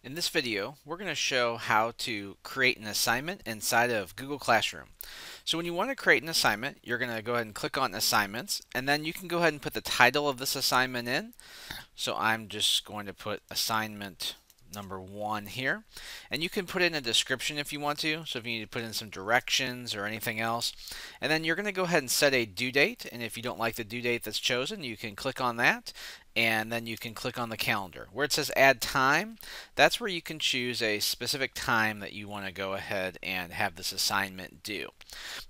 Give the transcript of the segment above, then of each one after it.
In this video, we're going to show how to create an assignment inside of Google Classroom. So when you want to create an assignment, you're going to go ahead and click on Assignments, and then you can go ahead and put the title of this assignment in. So I'm just going to put Assignment number 1 here, and you can put in a description if you want to, so if you need to put in some directions or anything else. And then you're going to go ahead and set a due date, and if you don't like the due date that's chosen, you can click on that, and then you can click on the calendar. Where it says add time, that's where you can choose a specific time that you want to go ahead and have this assignment due.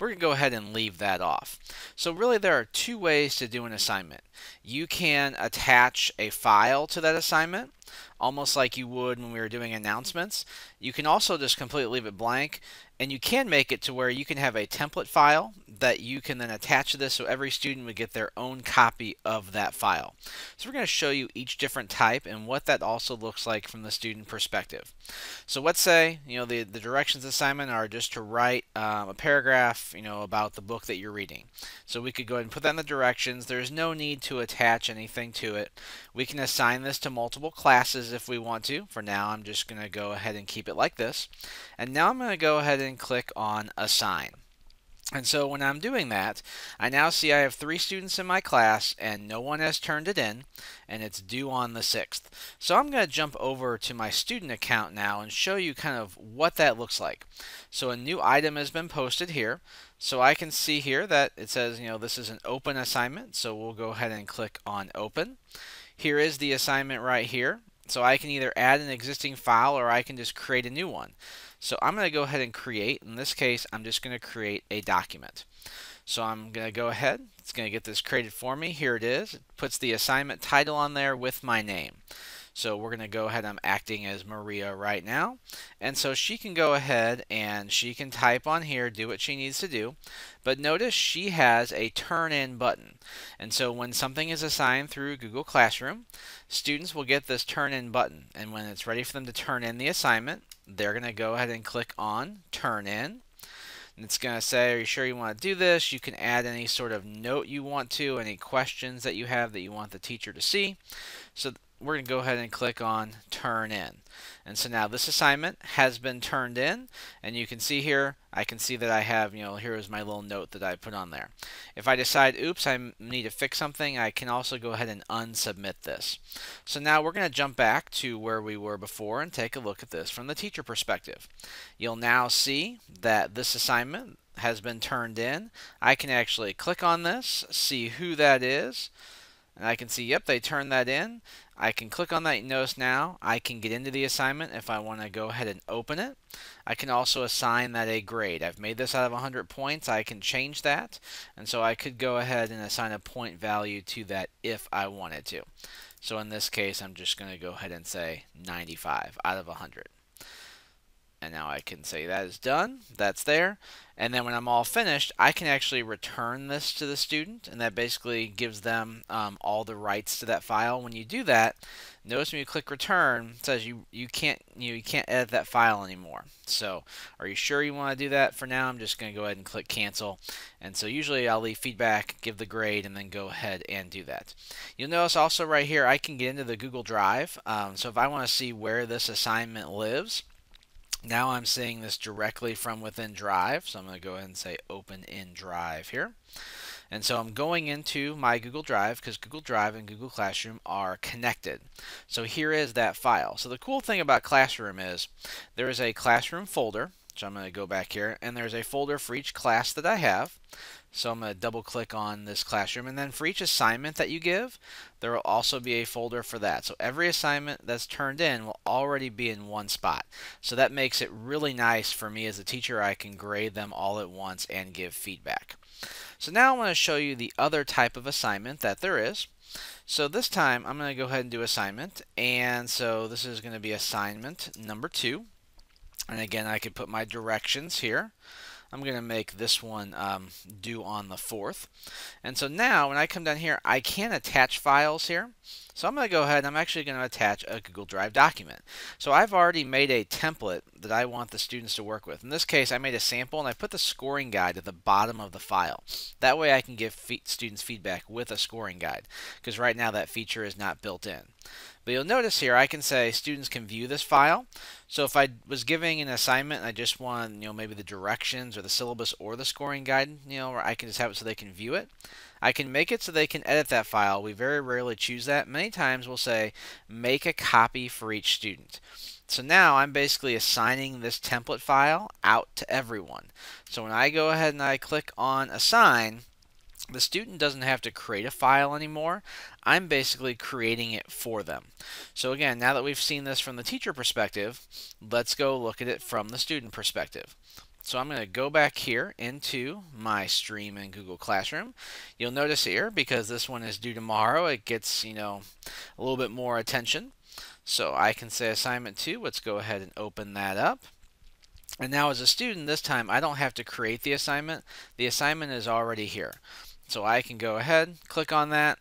We're going to go ahead and leave that off. So really there are two ways to do an assignment. You can attach a file to that assignment, almost like you would when we were doing announcements. You can also just completely leave it blank, and you can make it to where you can have a template file that you can then attach to this so every student would get their own copy of that file. So we're going to show you each different type and what that also looks like from the student perspective. So let's say the directions assignment are just to write a paragraph about the book that you're reading. So we could go ahead and put that in the directions. There's no need to attach anything to it. We can assign this to multiple classes if we want to. For now, I'm just going to go ahead and keep it like this. And now I'm going to go ahead and click on Assign. And so when I'm doing that, I now see I have 3 students in my class and no one has turned it in, and it's due on the 6th. So I'm going to jump over to my student account now and show you kind of what that looks like. So a new item has been posted here. So I can see here that it says, this is an open assignment. So we'll go ahead and click on open. Here is the assignment right here. So I can either add an existing file or I can just create a new one. So I'm going to go ahead and create. In this case, I'm just going to create a document. So I'm going to go ahead. It's going to get this created for me. Here it is. It puts the assignment title on there with my name. So we're going to go ahead. I'm acting as Maria right now. And so she can go ahead and she can type on here, do what she needs to do. But notice she has a turn in button. And so when something is assigned through Google Classroom, students will get this turn in button. And when it's ready for them to turn in the assignment, they're going to go ahead and click on turn in. And it's going to say, are you sure you want to do this? You can add any sort of note you want to, any questions that you have that you want the teacher to see. So we're going to go ahead and click on turn in. And so now this assignment has been turned in, and you can see here, I can see that I have, here is my little note that I put on there. If I decide, oops, I need to fix something, I can also go ahead and unsubmit this. So now we're going to jump back to where we were before and take a look at this from the teacher perspective. You'll now see that this assignment has been turned in. I can actually click on this, see who that is, and I can see, yep, they turned that in. I can click on that. Notice now I can get into the assignment if I want to go ahead and open it. I can also assign that a grade. I've made this out of 100 points. I can change that. And so I could go ahead and assign a point value to that if I wanted to. So in this case, I'm just going to go ahead and say 95 out of 100. And now I can say that is done. That's there. And then when I'm all finished, I can actually return this to the student, and that basically gives them all the rights to that file. When you do that, notice when you click return, it says you can't edit that file anymore. So are you sure you want to do that? For now, I'm just going to go ahead and click cancel. And so usually I'll leave feedback, give the grade, and then go ahead and do that. You'll notice also right here I can get into the Google Drive. So if I want to see where this assignment lives, now I'm seeing this directly from within Drive, so I'm going to go ahead and say open in Drive here. And so I'm going into my Google Drive because Google Drive and Google Classroom are connected. So here is that file. So the cool thing about Classroom is there is a Classroom folder, so I'm going to go back here, and there's a folder for each class that I have. So I'm going to double click on this Classroom, and then for each assignment that you give, there will also be a folder for that. So every assignment that's turned in will already be in one spot. So that makes it really nice for me as a teacher. I can grade them all at once and give feedback. So now I want to show you the other type of assignment that there is. So this time I'm going to go ahead and do assignment, and so this is going to be assignment number 2. And again, I could put my directions here. I'm going to make this one due on the 4th. And so now when I come down here, I can attach files here. So I'm going to go ahead and I'm actually going to attach a Google Drive document. So I've already made a template that I want the students to work with. In this case, I made a sample and I put the scoring guide at the bottom of the file. That way I can give students feedback with a scoring guide, because right now that feature is not built in. But you'll notice here I can say students can view this file. So if I was giving an assignment and I just want, maybe the directions or the syllabus or the scoring guide, where I can just have it so they can view it. I can make it so they can edit that file. We very rarely choose that. Many times we'll say make a copy for each student. So now I'm basically assigning this template file out to everyone. So when I go ahead and I click on assign, the student doesn't have to create a file anymore. I'm basically creating it for them. So again, now that we've seen this from the teacher perspective, let's go look at it from the student perspective. So I'm going to go back here into my stream in Google Classroom. You'll notice here, because this one is due tomorrow, it gets, a little bit more attention. So I can say assignment 2. Let's go ahead and open that up. And now as a student, this time I don't have to create the assignment. The assignment is already here. So I can go ahead, click on that,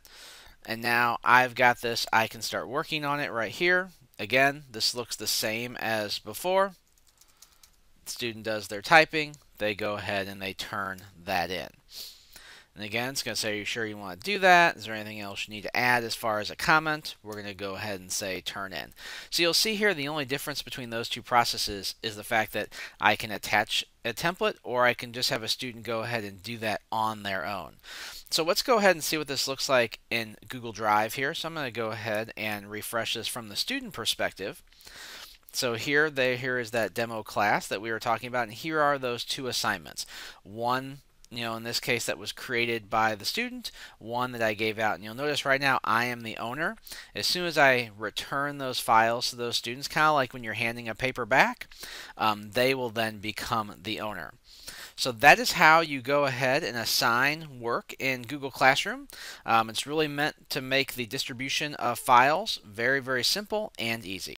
and now I've got this. I can start working on it right here. Again, this looks the same as before. The student does their typing, they go ahead and they turn that in. And again, it's going to say, are you sure you want to do that? Is there anything else you need to add as far as a comment? We're going to go ahead and say turn in. So you'll see here the only difference between those two processes is the fact that I can attach a template, or I can just have a student go ahead and do that on their own. So let's go ahead and see what this looks like in Google Drive here. So I'm going to go ahead and refresh this from the student perspective. So here is that demo class that we were talking about, and here are those two assignments. One, in this case, that was created by the student, one that I gave out. And you'll notice right now I am the owner. As soon as I return those files to those students, kind of like when you're handing a paper back, they will then become the owner. So that is how you go ahead and assign work in Google Classroom. It's really meant to make the distribution of files very, very simple and easy.